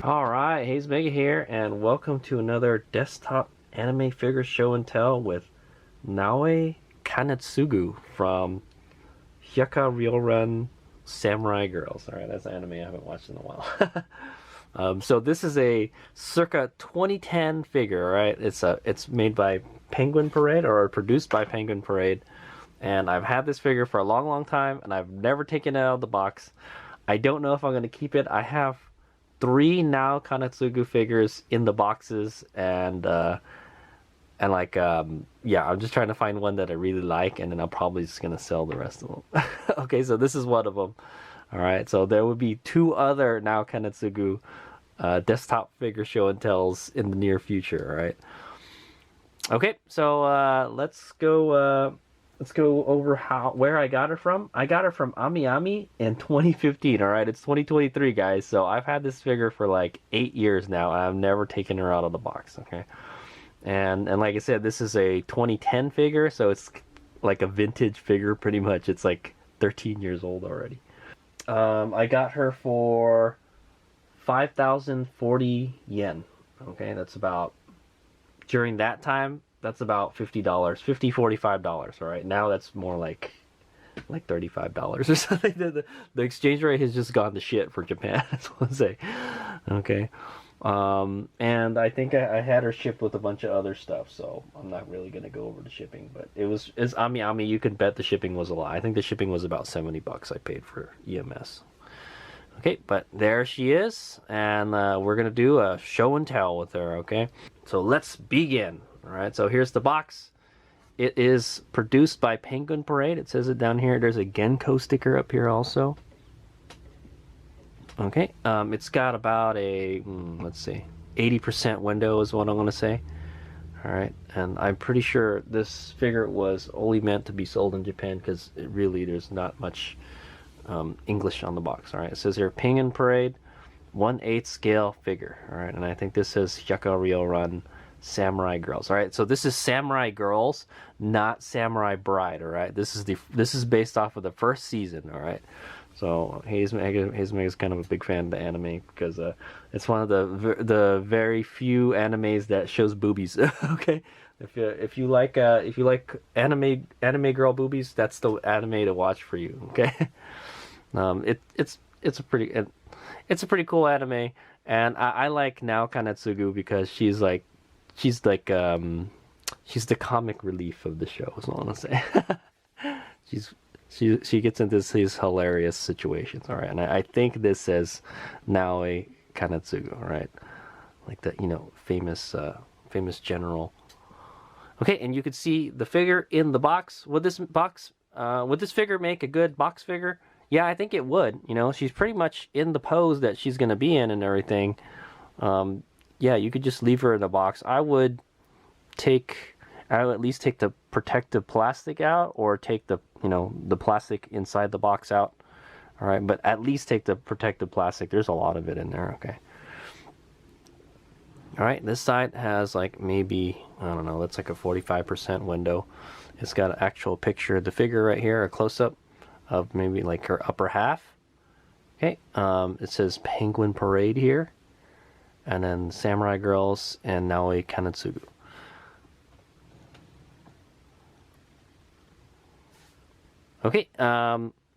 Alright, Hayes Mega here, and welcome to another desktop anime figure show and tell with Naoe Kanetsugu from Hyakka Ryouran Samurai Girls. Alright, that's an anime I haven't watched in a while. So this is a circa 2010 figure, right? It's made by Penguin Parade, or produced by Penguin Parade, and I've had this figure for a long time, and I've never taken it out of the box. I don't know if I'm going to keep it. I have 3 Naoe Kanetsugu figures in the boxes, and yeah, I'm just trying to find one that I really like, and then I'm probably just gonna sell the rest of them. Okay, so this is one of them. All right, so there would be 2 other Naoe Kanetsugu desktop figure show and tells in the near future. All right. Okay, so let's go over where I got her from. I got her from Ami in 2015. All right, it's 2023, guys. So I've had this figure for like 8 years now, and I've never taken her out of the box. Okay, and like I said, this is a 2010 figure, so it's like a vintage figure pretty much. It's like 13 years old already. I got her for 5,040 yen. Okay, that's about, during that time, that's about $50, $45. All right, now that's more like $35 or something. The exchange rate has just gone to shit for Japan. That's what I say. Okay, and I think I had her shipped with a bunch of other stuff, so I'm not really gonna go over the shipping. But it's Ami. You can bet the shipping was a lot. I think the shipping was about $70 I paid for EMS. Okay, but there she is, and we're gonna do a show and tell with her. Okay, so let's begin. All right, so here's the box. It is produced by Penguin Parade. It says it down here. There's a Genko sticker up here also. Okay, it's got about a, let's see, 80% window is what I'm gonna say. All right, and I'm pretty sure this figure was only meant to be sold in Japan because really there's not much English on the box. All right, it says here Penguin Parade, 1/8 scale figure. All right, and I think this says Hyakka Ryouran Samurai Girls. All right, so this is Samurai Girls, not Samurai Bride. All right, this is based off of the first season. All right, so Hayes is kind of a big fan of the anime because it's one of the very few animes that shows boobies. Okay, if you like anime girl boobies, that's the anime to watch for you. Okay. It's a pretty cool anime, and I like Naoe Kanetsugu because she's the comic relief of the show, is what I want to say. She gets into these hilarious situations. All right, and I think this says Naoe Kanetsugu. All right, like the famous general. Okay, and you can see the figure in the box. Would this figure make a good box figure? Yeah, I think it would. You know, she's pretty much in the pose that she's going to be in and everything. Yeah, you could just leave her in the box. I would at least take the protective plastic out, or take the plastic inside the box out. All right, but at least take the protective plastic. There's a lot of it in there. Okay. All right, this side has like maybe, I don't know, that's like a 45% window. It's got an actual picture of the figure right here, a close-up of maybe like her upper half. Okay, it says Penguin Parade here, and then Samurai Girls and Naoe Kanetsugu. Okay,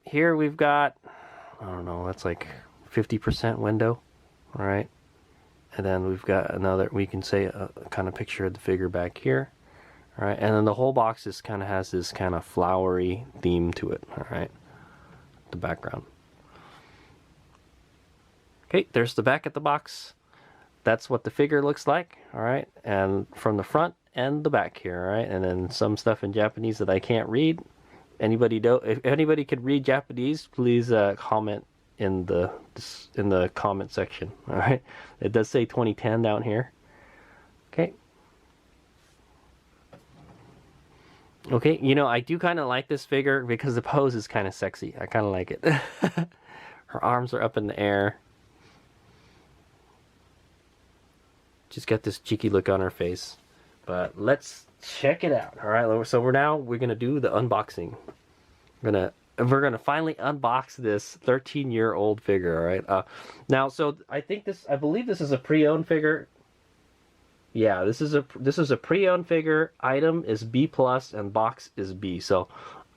here we've got, I don't know, that's like 50% window, all right? And then we've got another, we can say a kind of picture of the figure back here, all right? And then the whole box just kind of has this kind of flowery theme to it, all right? The background. Okay, there's the back of the box. That's what the figure looks like, all right? And from the front and the back here, all right? And then some stuff in Japanese that I can't read. If anybody could read Japanese, please comment in the comment section, all right? It does say 2010 down here. Okay. Okay, I do kind of like this figure because the pose is kind of sexy. I kind of like it. Her arms are up in the air. Just got this cheeky look on her face. But let's check it out. All right, so we're gonna do the unboxing. I'm gonna we're gonna finally unbox this 13-year-old figure. All right. Now, so I believe this is a pre-owned figure. Yeah, this is a pre-owned figure. Item is B plus and box is B. So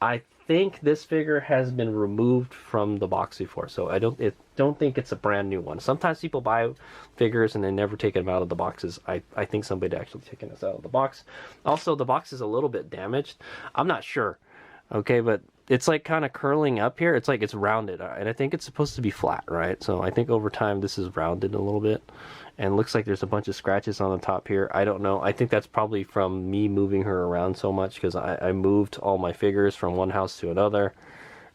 I think this figure has been removed from the box before. So I don't think it's a brand new one. Sometimes people buy figures and they never take them out of the boxes. I think somebody actually taken this out of the box. Also, the box is a little bit damaged. I'm not sure. Okay, but it's like kind of curling up here. It's like it's rounded, and I think it's supposed to be flat, right? So I think over time this is rounded a little bit. And looks like there's a bunch of scratches on the top here. I don't know. I think that's probably from me moving her around so much, because I moved all my figures from one house to another.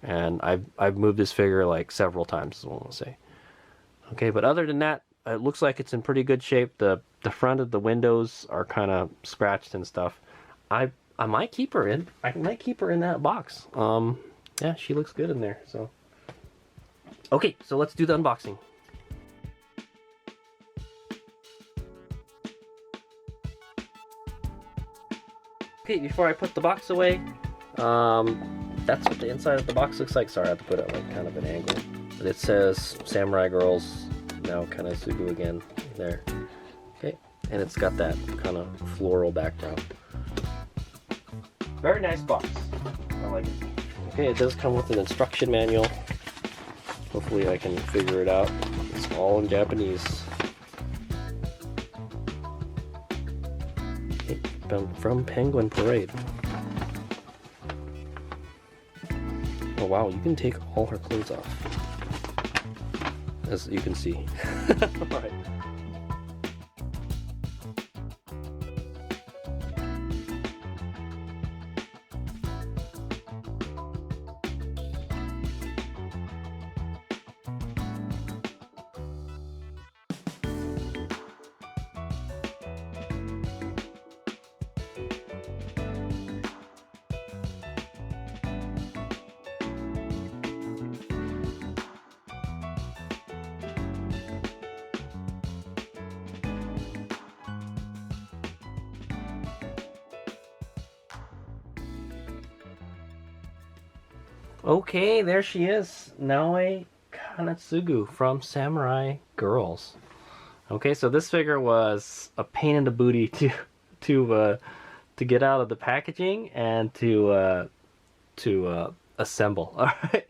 And I've moved this figure like several times, is what I'll say. Okay, but other than that, it looks like it's in pretty good shape. The front of the windows are kind of scratched and stuff. I might keep her in. I might keep her in that box. Yeah, she looks good in there. So okay, so let's do the unboxing. Okay, before I put the box away, that's what the inside of the box looks like. Sorry, I have to put it like kind of an angle. But it says Samurai Girls, Naoe Kanetsugu again there. Okay, and it's got that kind of floral background. Very nice box. I like it. Okay, it does come with an instruction manual. Hopefully I can figure it out. It's all in Japanese. From Penguin Parade. Oh wow, you can take all her clothes off, as you can see. Alright. Okay, there she is, Naoe Kanetsugu from Samurai Girls. Okay, so this figure was a pain in the booty to get out of the packaging and to assemble. All right,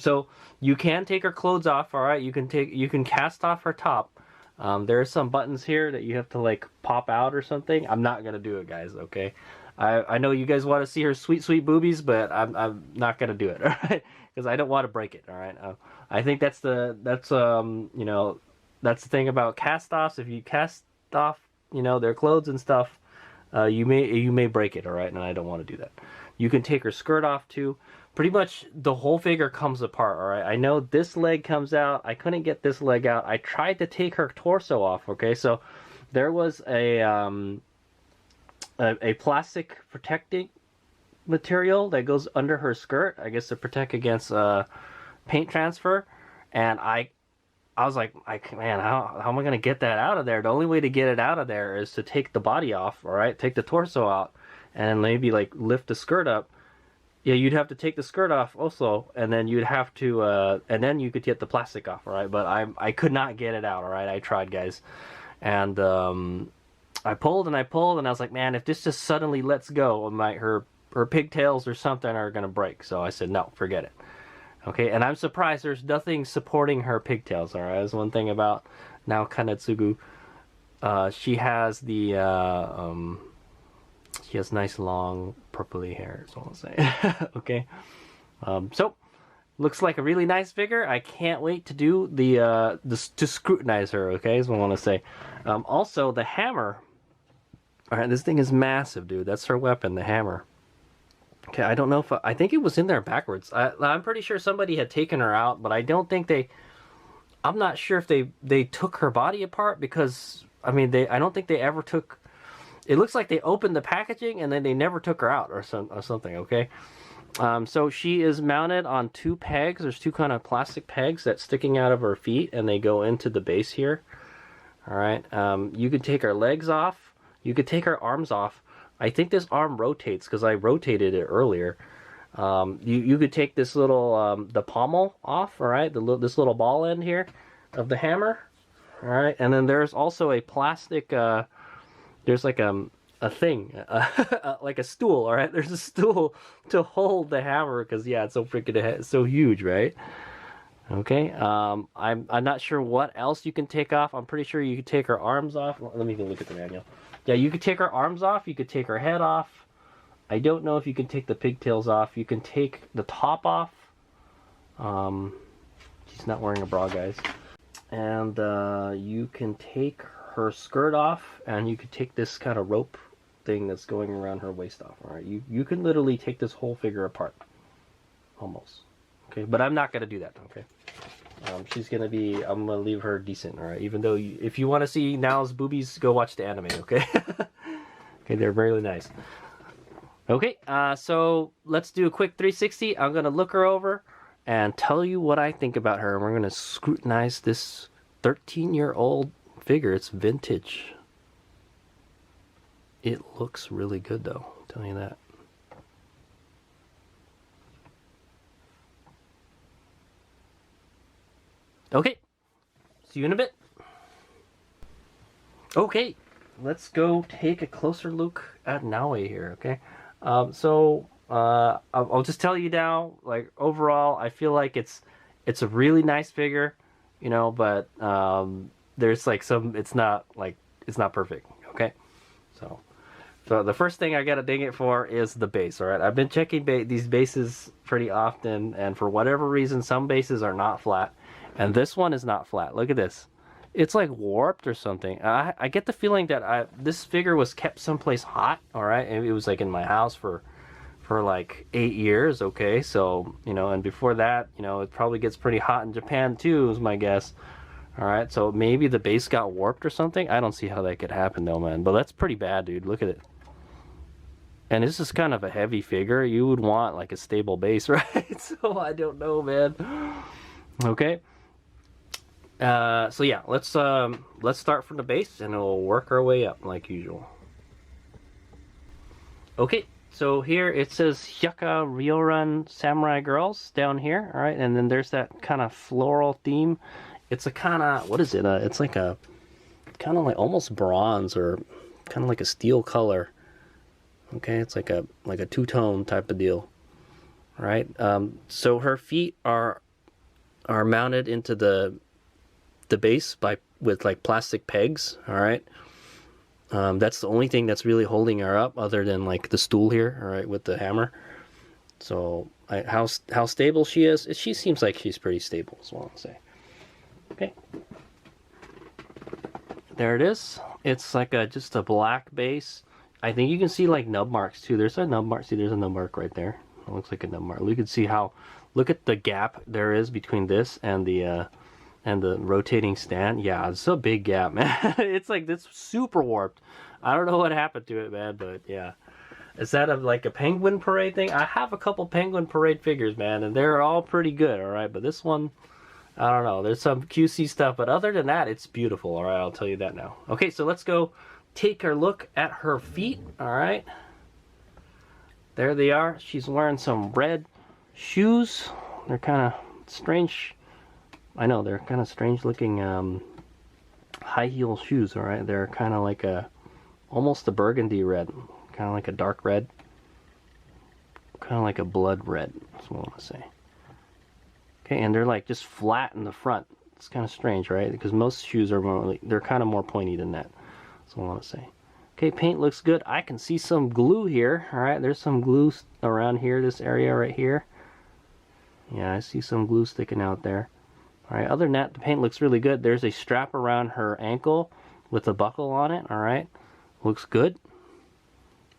so you can take her clothes off. All right, you can cast off her top. There are some buttons here that you have to like pop out or something. I'm not gonna do it, guys. Okay. I know you guys want to see her sweet boobies, but I'm not gonna do it, all right? Because I don't want to break it, all right? I think that's the thing about cast-offs. If you cast off, their clothes and stuff, you may break it, all right? And I don't want to do that. You can take her skirt off too. Pretty much the whole figure comes apart, all right? I know this leg comes out. I couldn't get this leg out. I tried to take her torso off. Okay, so there was a plastic protecting material that goes under her skirt, I guess to protect against paint transfer, and I was like, man, how am I gonna get that out of there? The only way to get it out of there is to take the body off, all right, take the torso out, and maybe like lift the skirt up. Yeah, you'd have to take the skirt off also, and then you'd have to, and then you could get the plastic off, all right? But I could not get it out, all right? I tried, guys, and I pulled and I pulled, and I was like, man, if this just suddenly lets go, her pigtails or something are gonna break. So I said, no, forget it. Okay, and I'm surprised there's nothing supporting her pigtails. All right, that's one thing about Naoe Kanetsugu. She has she has nice long purpley hair. Is all I'll say. Okay, so looks like a really nice figure. I can't wait to do to scrutinize her. Okay, is what I want to say. Also, the hammer. All right, this thing is massive, dude. That's her weapon, the hammer. Okay, I don't know if I think it was in there backwards. I'm pretty sure somebody had taken her out, but I don't think I'm not sure if they took her body apart, because I mean I don't think they ever took. It looks like they opened the packaging and then they never took her out or something. Okay, so she is mounted on two pegs. There's two kind of plastic pegs that's sticking out of her feet, and they go into the base here. All right, you could take her legs off. You could take her arms off. I think this arm rotates because I rotated it earlier. You could take this little the pommel off, all right, this little ball end here of the hammer, all right, and then there's also a plastic. There's like a thing, like a stool, all right. There's a stool to hold the hammer because yeah, it's so freaking it's so huge, right? Okay. I'm not sure what else you can take off. I'm pretty sure you could take her arms off. Let me look at the manual. Yeah, you could take her arms off. You could take her head off. I don't know if you can take the pigtails off. You can take the top off. She's not wearing a bra, guys. And you can take her skirt off, and you could take this kind of rope thing that's going around her waist off. All right, you can literally take this whole figure apart, almost. Okay, but I'm not gonna do that. Okay, she's gonna be. I'm gonna leave her decent. All right, even though if you want to see Nao's boobies, go watch the anime. Okay, okay, they're really nice. Okay, so let's do a quick 360. I'm gonna look her over and tell you what I think about her. And we're gonna scrutinize this 13-year-old figure. It's vintage. It looks really good though, I'll tell you that. Okay, see you in a bit. Okay, let's go take a closer look at Naoe here, okay? I'll just tell you now, like overall, I feel like it's a really nice figure, you know, but there's like it's not perfect, okay? So the first thing I gotta ding it for is the base, all right? I've been checking these bases pretty often, and for whatever reason, some bases are not flat, and this one is not flat. Look at this. It's like warped or something. I get the feeling that this figure was kept someplace hot, all right? And it was like in my house for like 8 years, okay? So, you know, and before that, you know, it probably gets pretty hot in Japan too, is my guess. All right, so maybe the base got warped or something. I don't see how that could happen though, man. But that's pretty bad, dude. Look at it. And this is kind of a heavy figure. You would want like a stable base, right? So I don't know, man. Okay. So yeah, let's start from the base and we'll work our way up like usual. Okay, so here it says Hyakka Ryouran Samurai Girls down here, all right, and then there's that kind of floral theme. It's a kind of, what is it? It's like a kind of like almost bronze or kind of like a steel color. Okay, it's like a two-tone type of deal, right? So her feet are mounted into the base with like plastic pegs, all right? That's the only thing that's really holding her up, other than like the stool here, all right, with the hammer. So how stable she is? She seems like she's pretty stable, is what I'll say. Okay, there it is. It's like just a black base. I think you can see like nub marks too. There's a nub mark. See, there's a nub mark right there. It looks like a nub mark. You can see how. Look at the gap there is between this and the rotating stand. Yeah, it's a big gap, man. It's like this super warped. I don't know what happened to it, man, but yeah. Is that like a Penguin Parade thing? I have a couple Penguin Parade figures, man, and they're all pretty good, all right? But this one, I don't know. There's some QC stuff, but other than that, it's beautiful, all right? I'll tell you that now. Okay, so let's go take a look at her feet, all right? There they are. She's wearing some red shoes. They're kind of strange. I know, they're kind of strange looking high heel shoes, all right? They're kind of like almost a burgundy red, kind of like a dark red, kind of like a blood red, that's what I want to say. Okay, and they're like just flat in the front. It's kind of strange, right? Because most shoes are more, they're kind of more pointy than that. That's what I want to say. Okay, paint looks good. I can see some glue here, all right? There's some glue around here, this area right here. Yeah, I see some glue sticking out there. All right, other than that, the paint looks really good. There's a strap around her ankle with a buckle on it, all right? Looks good.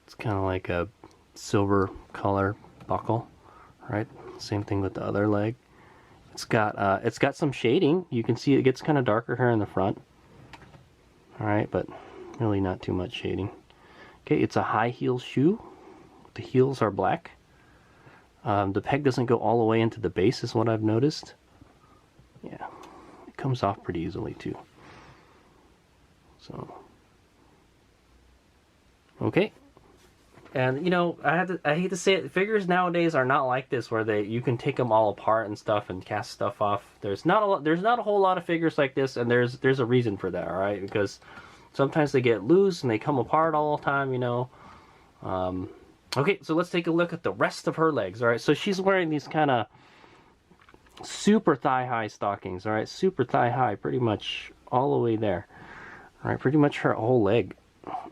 It's kind of like a silver color buckle, right? Same thing with the other leg. It's got some shading. You can see it gets kind of darker here in the front. All right, but really not too much shading. Okay, it's a high heel shoe. The heels are black. The peg doesn't go all the way into the base, is what I've noticed. Yeah, it comes off pretty easily too. So, okay. And you know, I hate to say it, figures nowadays are not like this where you can take them all apart and stuff and cast stuff off. There's not a whole lot of figures like this, and there's a reason for that, all right? Because sometimes they get loose and they come apart all the time, you know. Okay, so let's take a look at the rest of her legs, all right? So she's wearing these kind of super thigh-high stockings, all right? Super thigh-high, pretty much all the way there. All right, pretty much her whole leg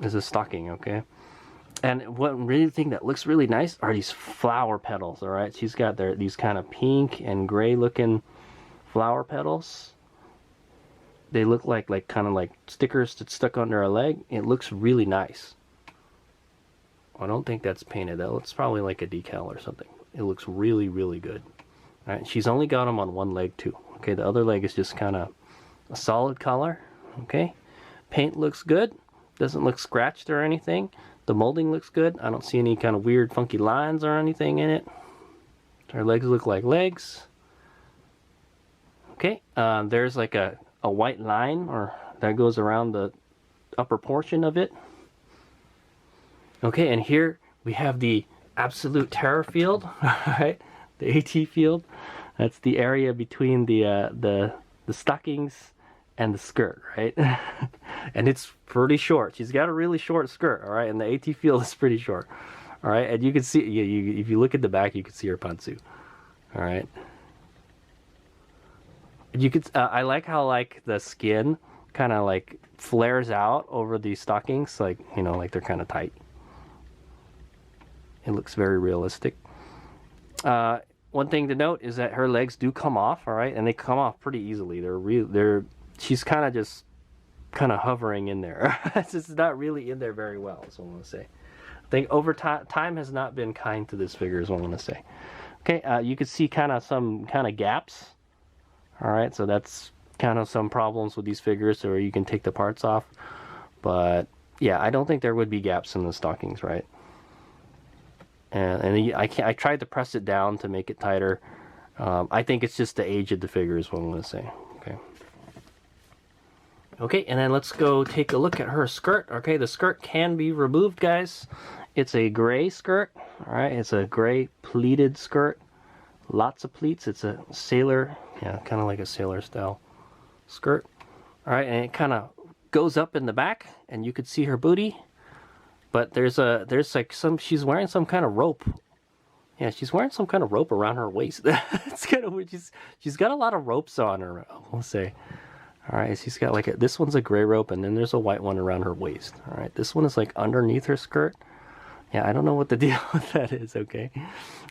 is a stocking, okay? And one really thing that looks really nice are these flower petals, all right? She's got these kind of pink and gray looking flower petals. They look like kind of like stickers that's stuck under her leg. It looks really nice. I don't think that's painted. That looks probably like a decal or something. It looks really, really good. All right, she's only got them on one leg too. Okay, the other leg is just kind of a solid color. Okay, paint looks good. Doesn't look scratched or anything. The molding looks good. I don't see any kind of weird funky lines or anything in it. Her legs look like legs. Okay, there's like a white line or that goes around the upper portion of it. Okay, and here we have the absolute terror field, right? The AT field. That's the area between the stockings and the skirt, right? And it's pretty short. She's got a really short skirt, all right? And the AT field is pretty short, all right? And you can see, if you look at the back, you can see her pantsu, all right? You could, I like how like the skin kind of like flares out over these stockings, like, you know, like they're kind of tight. It looks very realistic. One thing to note is that her legs do come off, all right, and they come off pretty easily. She's kind of just hovering in there. It's just not really in there very well, is what I want to say. I think over time has not been kind to this figure, is what I want to say. Okay, you can see some gaps. All right, so that's kind of some problems with these figures, or you can take the parts off. But yeah, I don't think there would be gaps in the stockings, right? And I tried to press it down to make it tighter. I think it's just the age of the figure is what I'm going to say. Okay. Okay, and then let's go take a look at her skirt. Okay, the skirt can be removed, guys. It's a gray skirt. All right, it's a gray pleated skirt. Lots of pleats. It's a sailor, yeah, kind of like a sailor style skirt. All right, and it kind of goes up in the back, and you could see her booty. But there's like she's wearing some kind of rope. Yeah, she's wearing some kind of rope around her waist. It's kind of weird. She's got a lot of ropes on her, I'll say. All right, she's got like this one's a gray rope, and then there's a white one around her waist. All right, this one is like underneath her skirt. Yeah, I don't know what the deal with that is, okay?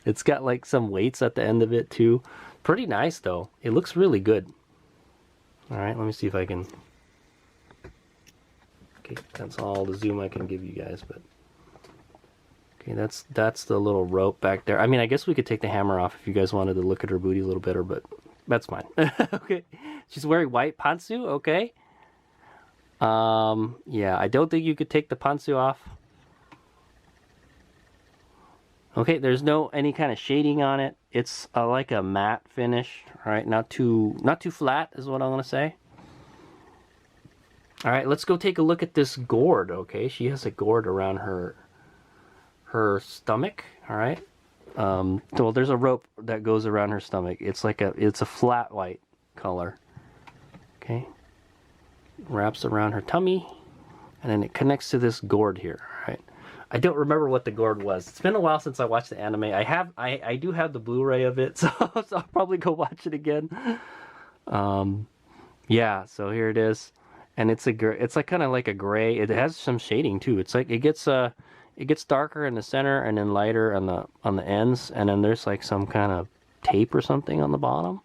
It's got like some weights at the end of it too. Pretty nice though. It looks really good. All right, let me see if I can... Okay, that's all the zoom I can give you guys, but... Okay, that's the little rope back there. I mean, I guess we could take the hammer off if you guys wanted to look at her booty a little better, but that's fine. Okay, she's wearing white pantsu, okay? Yeah, I don't think you could take the pantsu off. Okay, there's no any kind of shading on it. It's like a matte finish, right? Not too flat is what I'm gonna say. All right, let's go take a look at this gourd. Okay, she has a gourd around her stomach. All right. So there's a rope that goes around her stomach. It's a flat white color. Okay. Wraps around her tummy, and then it connects to this gourd here. All right. I don't remember what the gourd was. It's been a while since I watched the anime. I do have the Blu-ray of it, so I'll probably go watch it again. Yeah, so here it is, and it's like kind of like a gray. It has some shading too. It's like it gets darker in the center and then lighter on the ends, and then there's like some kind of tape or something on the bottom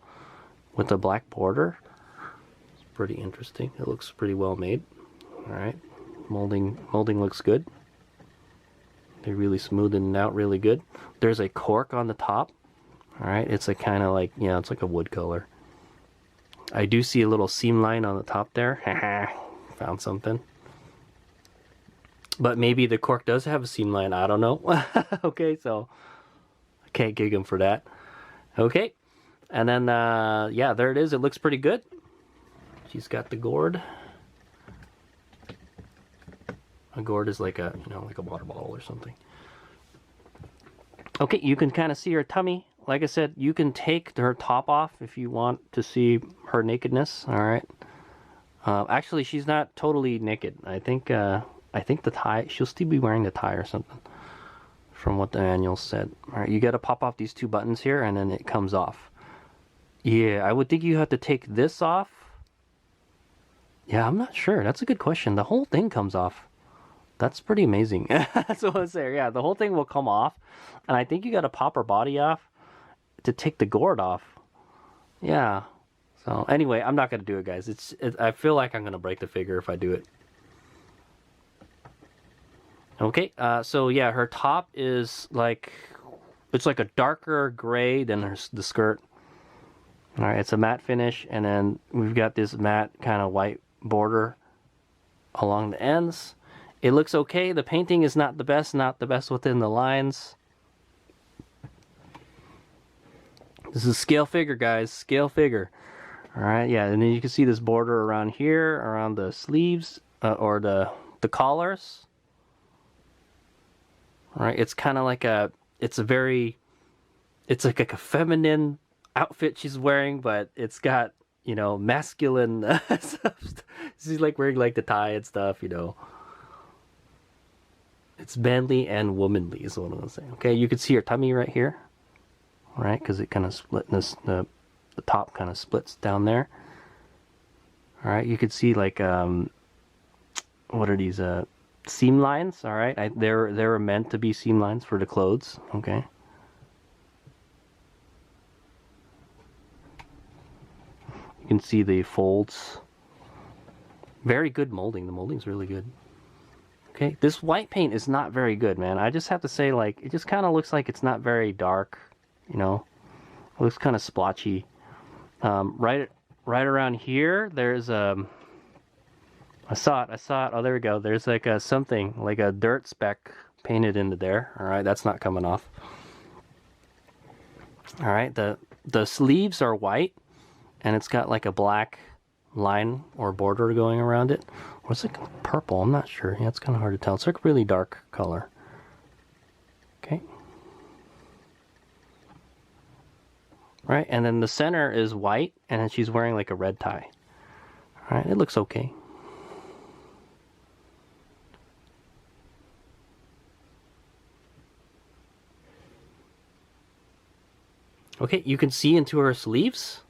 with a black border. It's pretty interesting. It looks pretty well made. All right, molding looks good. They're really smoothing it out really good. There's a cork on the top. All right, it's a kind of like, yeah, it's like a wood color. I do see a little seam line on the top there. Found something. But maybe the cork does have a seam line. I don't know. Okay, so I can't gig him for that. Okay, and then yeah, there it is. It looks pretty good. She's got the gourd. A gourd is like a like a water bottle or something. Okay, you can kind of see her tummy. Like I said, you can take her top off if you want to see her nakedness. All right. Actually, she's not totally naked. I think the tie. She'll still be wearing the tie or something, from what the manual said. All right, you got to pop off these two buttons here, and then it comes off. Yeah, I would think you have to take this off. Yeah, I'm not sure. That's a good question. The whole thing comes off. That's pretty amazing. That's what I was saying. Yeah, the whole thing will come off, and I think you got to pop her body off to take the gourd off. Yeah. So anyway, I'm not gonna do it, guys. I feel like I'm gonna break the figure if I do it. Okay. So yeah, her top is like it's like a darker gray than the skirt. All right, it's a matte finish, and then we've got this matte kind of white border along the ends. It looks okay. The painting is not the best within the lines. This is a scale figure, guys, scale figure. All right, yeah, and then you can see this border around here, around the sleeves, or the collars. All right, it's kind of like it's like a feminine outfit she's wearing, but it's got, masculine stuff. She's like wearing like the tie and stuff, It's manly and womanly is what I'm gonna say. Okay, you can see her tummy right here, right? Because it kind of split the top kind of splits down there. All right, you can see like what are these seam lines? All right, they're meant to be seam lines for the clothes. Okay. You can see the folds. Very good molding. The molding's really good. Okay, this white paint is not very good, man. I just have to say, like, it just kind of looks like it's not very dark, It looks kind of splotchy. Right around here, there's I saw it. Oh, there we go. There's like something, like a dirt speck painted into there. All right, that's not coming off. All right, the sleeves are white, and it's got like a black line or border going around it. Or it's like purple, I'm not sure. Yeah, it's kind of hard to tell. It's like a really dark color. Okay. Right, and then the center is white, and then she's wearing like a red tie. All right, it looks okay. Okay, you can see into her sleeves,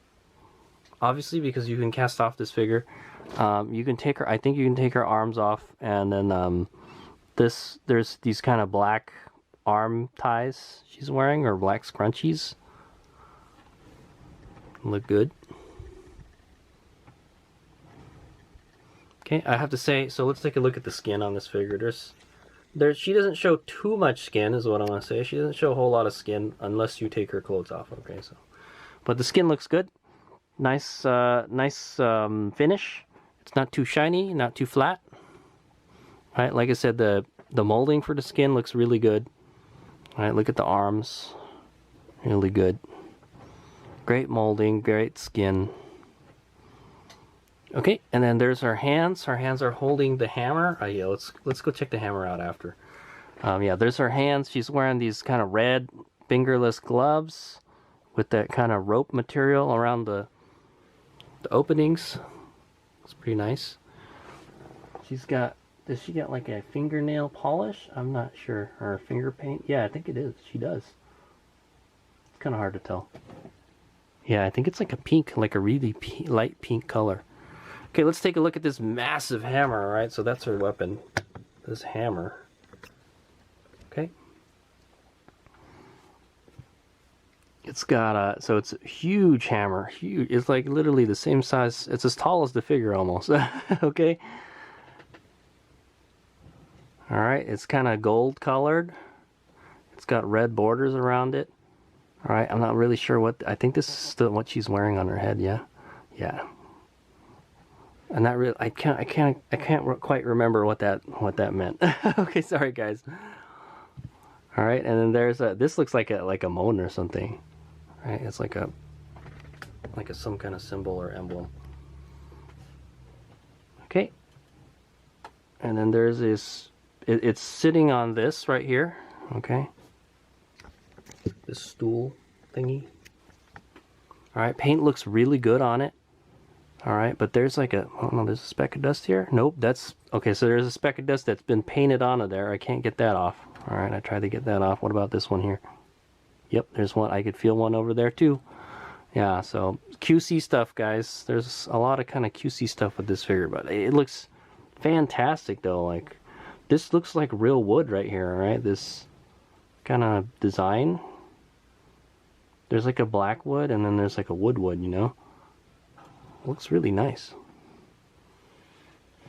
obviously, because you can cast off this figure. You can take her. I think you can take her arms off, and then there's these kind of black arm ties she's wearing, or black scrunchies. Look good. Okay, I have to say. So let's take a look at the skin on this figure. She doesn't show too much skin, is what I want to say. She doesn't show a whole lot of skin unless you take her clothes off. Okay, so, but the skin looks good. Nice finish. It's not too shiny, not too flat. Right, like I said, the molding for the skin looks really good. All right, look at the arms, really good. Great molding, great skin. Okay, and then there's her hands. Her hands are holding the hammer. Yeah, let's go check the hammer out after. Yeah, there's her hands. She's wearing these kind of red fingerless gloves with that kind of rope material around the openings. It's pretty nice. Does she got like a fingernail polish? I'm not sure. Or finger paint? Yeah, I think it is. She does. It's kind of hard to tell. Yeah, I think it's like a pink, like a really light pink color. Okay, let's take a look at this massive hammer, all right? So that's her weapon, this hammer. Okay. It's got so it's a huge hammer. Huge. It's like literally the same size. It's as tall as the figure almost. Okay. All right, it's kind of gold colored. It's got red borders around it. All right, I'm not really sure I think this is still what she's wearing on her head. Yeah. Yeah. And that really, I can't quite remember what that meant. Okay, sorry guys. All right, and then there's this looks like a moon or something. Right, it's like some kind of symbol or emblem. Okay, and then there's this. It's sitting on this right here. Okay. this stool thingy. All right, paint looks really good on it. All right, but there's like a, oh no, there's a speck of dust here. Nope, that's, okay, so there's a speck of dust that's been painted onto there. I can't get that off. All right, I tried to get that off. What about this one here? Yep, there's one. I could feel one over there too. Yeah, so QC stuff, guys. There's a lot of kind of QC stuff with this figure, but it looks fantastic though. Like, this looks like real wood right here, all right? This kind of design. There's like a black wood and then there's like a wood, you know? Looks really nice.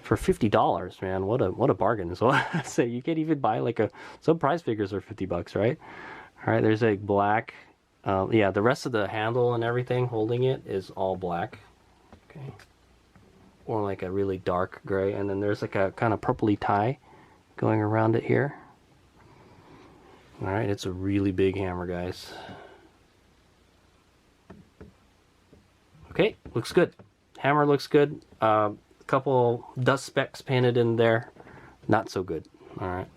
For $50, man, what a bargain. So I say you can't even buy like some prize figures are $50, right? All right, there's a black, yeah, the rest of the handle and everything holding it is all black. Okay. Or like a really dark gray, and then there's like a kind of purpley tie going around it here. All right, it's a really big hammer, guys. Okay, looks good. Hammer looks good. A couple dust specks painted in there. Not so good. All right.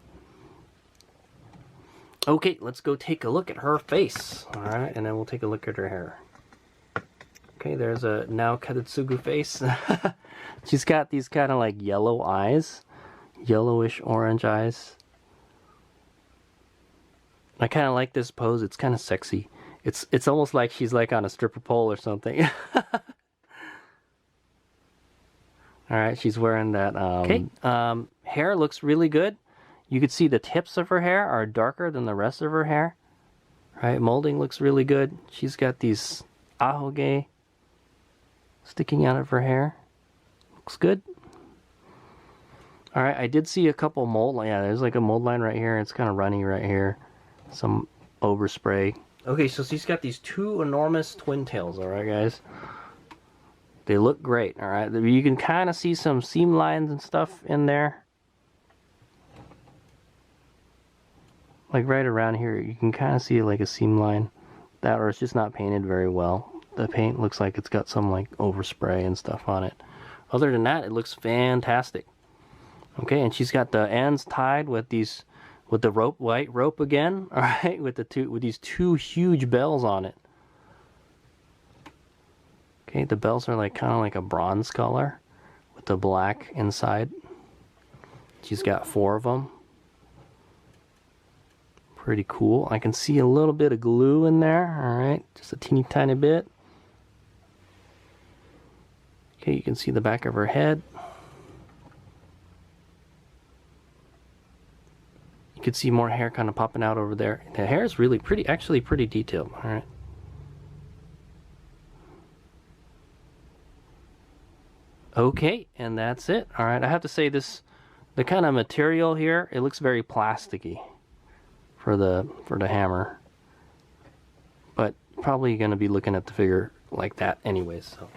Okay, let's go take a look at her face. All right, and then we'll take a look at her hair. Okay, there's a Naoe Kanetsugu face. She's got these kind of like yellow eyes. Yellowish orange eyes. I kind of like this pose. It's kind of sexy. It's almost like she's like on a stripper pole or something. All right, she's wearing that. Okay, hair looks really good. You can see the tips of her hair are darker than the rest of her hair. Right, molding looks really good. She's got these ahoge sticking out of her hair. Looks good. All right, I did see a couple mold. Yeah, there's like a mold line right here. It's kind of runny right here. Some overspray. Okay, so she's got these two enormous twin tails. All right, guys. They look great. All right, you can kind of see some seam lines and stuff in there. Like right around here, you can kind of see like a seam line. That, or it's just not painted very well. The paint looks like it's got some like overspray and stuff on it. Other than that, it looks fantastic. Okay, and she's got the ends tied with these, with the rope, white rope again. All right, with these two huge bells on it. Okay, the bells are like kind of like a bronze color with the black inside. She's got 4 of them. Pretty cool. I can see a little bit of glue in there. All right, just a teeny tiny bit. Okay, you can see the back of her head. You can see more hair kind of popping out over there. The hair is really pretty, actually pretty detailed. All right. Okay, and that's it. All right, I have to say this, the kind of material here, it looks very plasticky for the hammer. But probably going to be looking at the figure like that anyways, so.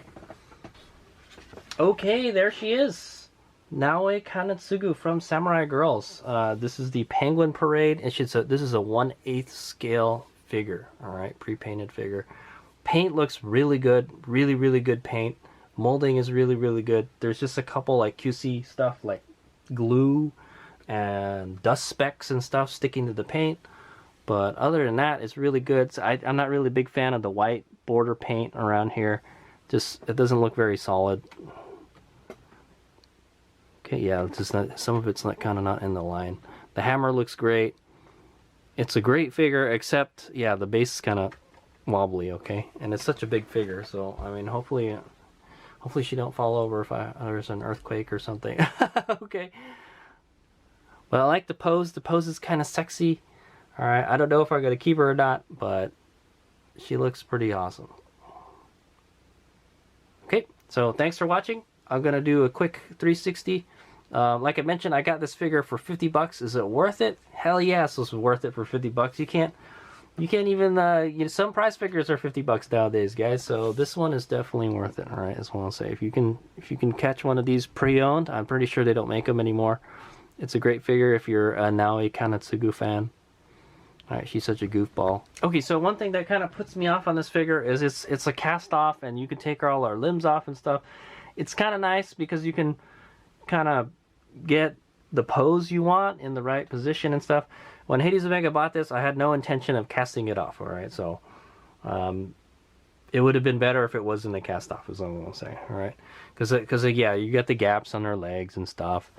Okay, there she is. Naoe Kanetsugu from Samurai Girls. This is the Penguin Parade. This is a 1/8 scale figure. All right, pre-painted figure. Paint looks really good. Really, really good paint. Molding is really, really good. There's just a couple like QC stuff like glue and dust specks and stuff sticking to the paint. But other than that, it's really good. So I'm not really a big fan of the white border paint around here. Just, it doesn't look very solid. Okay, yeah, it's just not, some of it's not kind of not in the line. The hammer looks great. It's a great figure, except, yeah, the base is kind of wobbly, okay? And it's such a big figure, so, I mean, hopefully she don't fall over if there's an earthquake or something. Okay. But I like the pose. The pose is kind of sexy. All right, I don't know if I'm going to keep her or not, but she looks pretty awesome. Okay, so thanks for watching. I'm going to do a quick 360. Like I mentioned, I got this figure for $50. Is it worth it? Hell yes, this is worth it for $50. You can't even, you know, some prize figures are $50 nowadays, guys. So this one is definitely worth it. All right, that's what I'll say. If you can catch one of these pre-owned, I'm pretty sure they don't make them anymore. It's a great figure if you're a Naoe Kanetsugu fan. All right, she's such a goofball. Okay, so one thing that kind of puts me off on this figure is it's a cast off, and you can take all our limbs off and stuff. It's kind of nice because you can kind of get the pose you want in the right position and stuff. when Hades Omega bought this, I had no intention of casting it off. All right, so it would have been better if it wasn't a cast off, is what I'm gonna say. All right, because yeah, you got the gaps on her legs and stuff,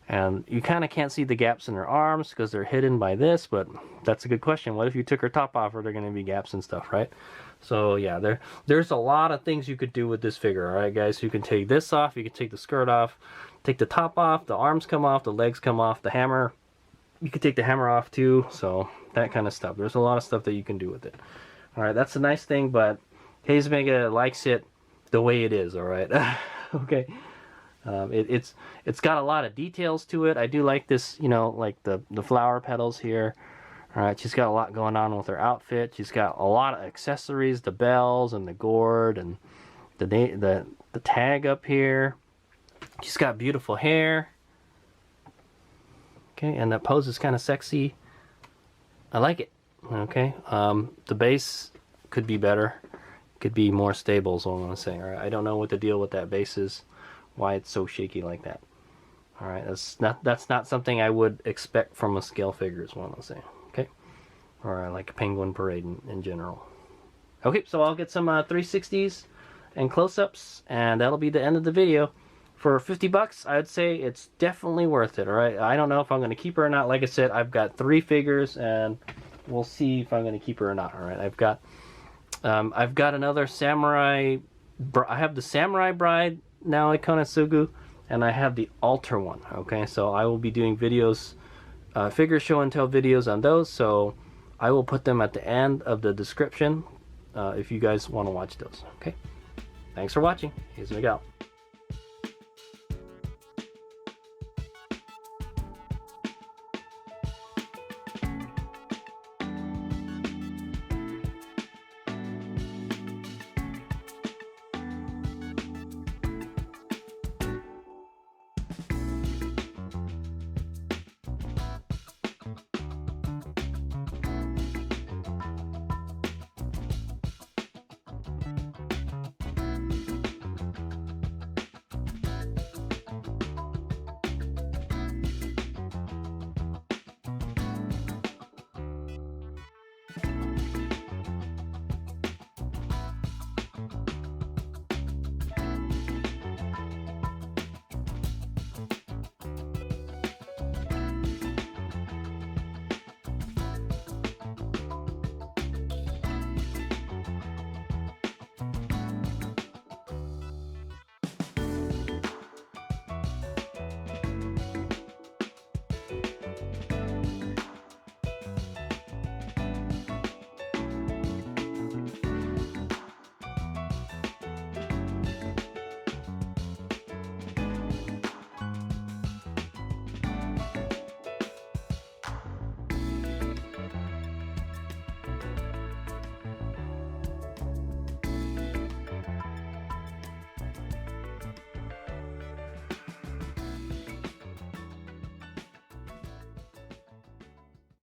and you kind of can't see the gaps in her arms because they're hidden by this. But that's a good question. What if you took her top off? Are there gonna be gaps and stuff, right? So yeah, there's a lot of things you could do with this figure. All right, guys, you can take this off, you can take the skirt off, take the top off, the arms come off, the legs come off, the hammer. You could take the hammer off too, so that kind of stuff. There's a lot of stuff that you can do with it. All right, that's a nice thing, but Hades Omega likes it the way it is. All right, okay. It's got a lot of details to it. I do like this, you know, like the flower petals here. All right, she's got a lot going on with her outfit. She's got a lot of accessories, the bells and the gourd and the tag up here. She's got beautiful hair. Okay, and that pose is kind of sexy. I like it. Okay, the base could be better. Could be more stable, is all I'm gonna say. All right, I don't know what the deal with that base is. Why it's so shaky like that. All right, that's not something I would expect from a scale figure, is what I'm gonna say. Okay, or like a Penguin Parade in general. Okay, so I'll get some 360s and close-ups, and that'll be the end of the video. For 50 bucks, I would say it's definitely worth it. All right, I don't know if I'm going to keep her or not. Like I said, I've got 3 figures, and we'll see if I'm going to keep her or not. All right, I've got another samurai. I have the Samurai Bride Naoe Kanetsugu, and I have the Altar one. Okay, so I will be doing videos, figure show and tell videos on those. So I will put them at the end of the description if you guys want to watch those. Okay, thanks for watching. Here's Miguel.